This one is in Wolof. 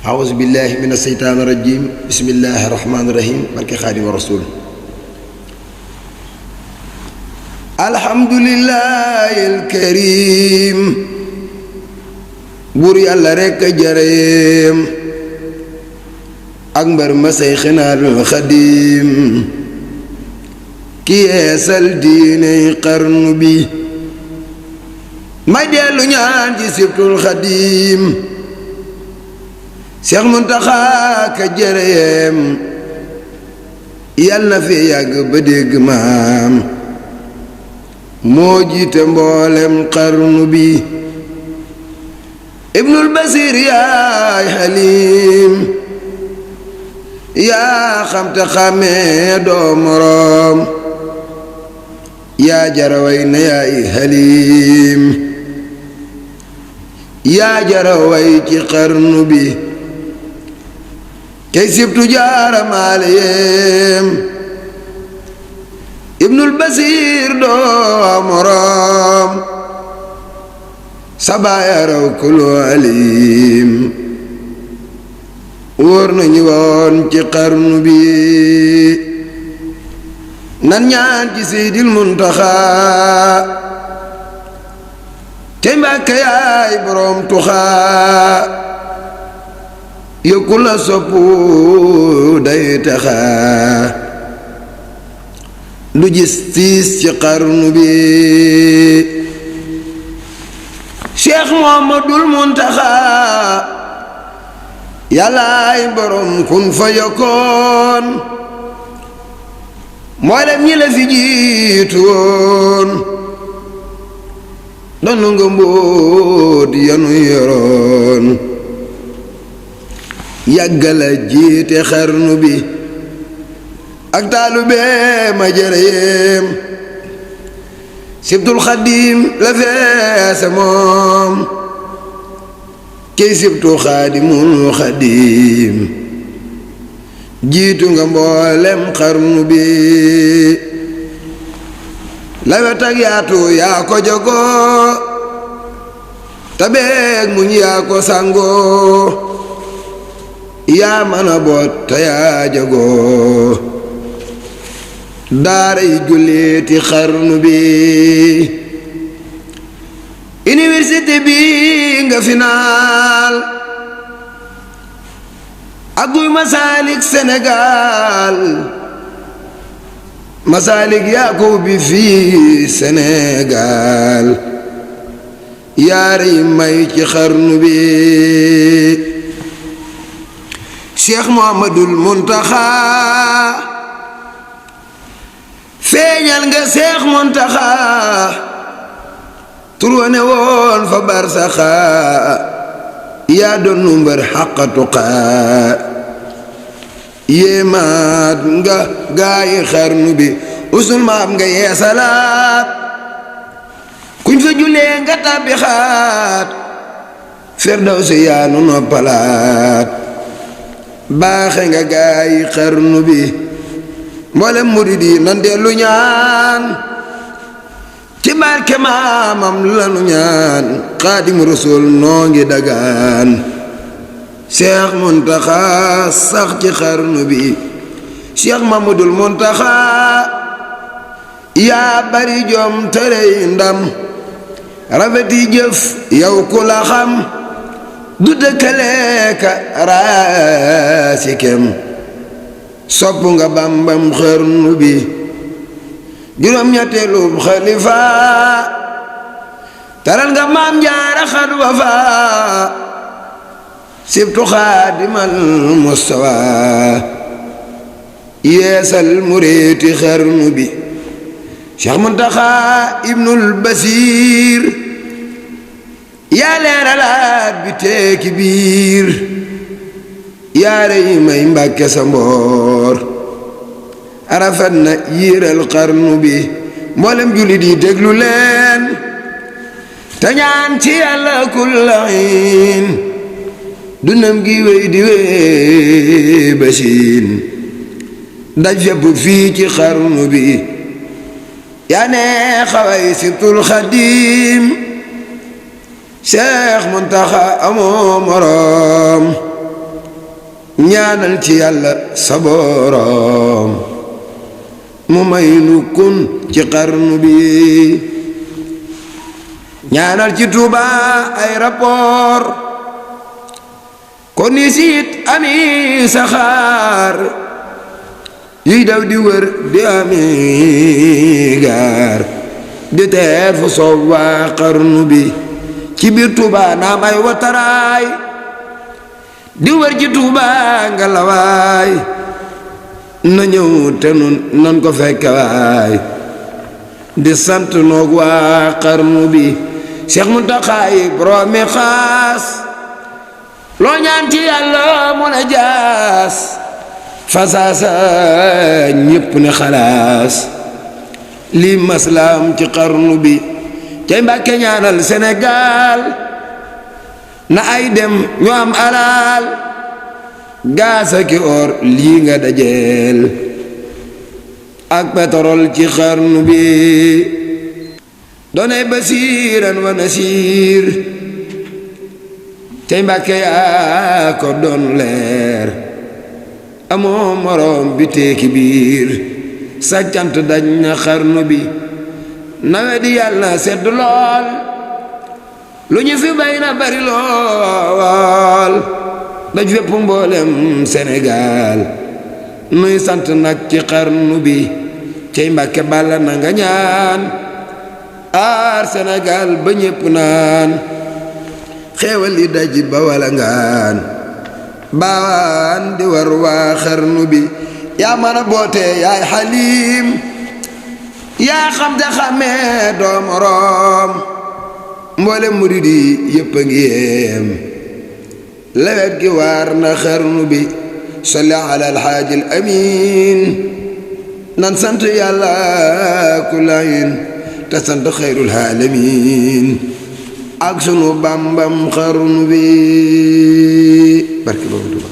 أعوذ بالله من الشيطان الرجيم بسم الله الرحمن الرحيم barke Xaadimu Rasuul alhamdulillahil karim buur yàlla rekk a jëreem ak mbar ma Seyxinal Xadiim ki yeesal diiney xarnu bi may dellu ñaan ci sibtul Xadiim Seex Muntaxa ka jëreem yal na fi yàgg ba dégg maam moo jiite mboolem xarnu bi Ibnul Basiir yaay Xaliim yaa xam te xàmmee doo moroom yaa jaraway na yaay Xaliim yaa jaraway ci xarnu bi kay sibtu jaaramaale yéem Ibnul Basiir doo moroom sabaaya raw kullu alim wóor nañu woon ci xarnu bi nan ñaan ci Seydil Muntaxa te Mbàkke yaay boroom tuxaa yokku la soppu day taxa lu gis tiis ci xarnu bi Cheikh Muhammadul Muntaxa yàllaay borom kun fa yokkoon mboolem ñi la fi jiitu woon doon nga mbóot yanu yoroon yàggala jiite xarnu bi ak taalube ma jërëyeem sibtul Xadiim la feese moom kiy sibtu Xaadimul Xadiim jiitu nga mboolem xarnu bi la wet ak yaatu yaa ko jogoo tabeeg muñ yaa ko sangoo yaa mën a boot te yaa jagoo daara yi julleeti xarnu bi université bi nga finaal ak guy Masaalik Sénégal Masaalik yaa ko ubbi fii Sénégal yaara yi may ci xarnu bi Cheikh Muhammadul Muntaxa feeñal nga Cheikh Muntaxa tur wane woon fa barsaxa yaa doon numbar xaqa tuqa yéemaat nga gaayi xarnu bi usul maam nga yeesalaat kuñ fa julee nga tàbbi xaat Firdawsi yaa nu noppalaat baaxe nga gaayi xarnu bi mboolem murid yi nan dellu ñaan ci barke maamam lanu ñaan Xaadimu Rasuul noo ngi dagaan Cheikh Muntaxa sax ci xarnu bi Cheikh Mamadul Muntaxa yaa bari jom tërëy ndam rafeti jëf yow ku la xam du dëkkaleeka raasi kem sopp nga Bambam xarnu bi juróom-ñetteelub xalifa taral nga Maam Jaara xad wafa sibtu Xaadimal Mustafa yeesal mureeti xarnu bi Cheikh Muntaxa Ibnul Basiir yaa leeralaat bi teeki biir yaa rey may Mbàkke sa mboor arafat na yiiral xarnu bi mboolem jullit yi déglu leen te ñaan ci Yàlla kullahin dundam gi wéy di wéy basiin daj fépp fii ci xarnu bi yaa ne xaway sibtul Xadiim Cheikh Muntaxa amoo moroom ñaanal ci yàlla sa boroom mu may nu kun ci xarnu bi ñaanal ci Tuuba ay rapport kon ni siit ami saxaar yuy daw di wër di ami gaar di teer fu soob waa xarnu bi ci biir Tuuba naam ay wataraay di wër ci Tuuba nga lawaay na ñëw te nun nan ko fekke waay di sant noog waa xarnu bi Cheikh Muntaxaay boroomi xaas loo ñaan ci yàlla mun a jaas fasaasa ñépp ne xalaas lii maslaam ci xarnu bi cay Mbàkke ñaanal Sénégal na ay dem ñu am alal gaasa ki or lii nga dajeel ak pétrole ci xarnu bi doonay basiiran wa nasiir cay Mbàkke yaa ko doon leer amoo moroom bi teeki biir sa cant daj na xarnu bi nawet yàlla sedd lool lu ñu fi bay na bari lool daj fépp mboolem Sénégal nuy sant nag ci xarnu bi cay Mbàkke bàlla na nga ñaan aar Sénégal ba ñépp naan xeewal yi daj ba wala ngaan baawaan di war waa xarnu bi yaa mën a boote yaay xaliim yaa xam te xamee doo moroom mboole murid yi yépp a ngi yéem lewet gi waar na xarnu bi salli ala alxaaji al amin nan sant yàlla kulayin te sant xayrul alamin ak sunu bambam xarnu bi barke boobu Tuuba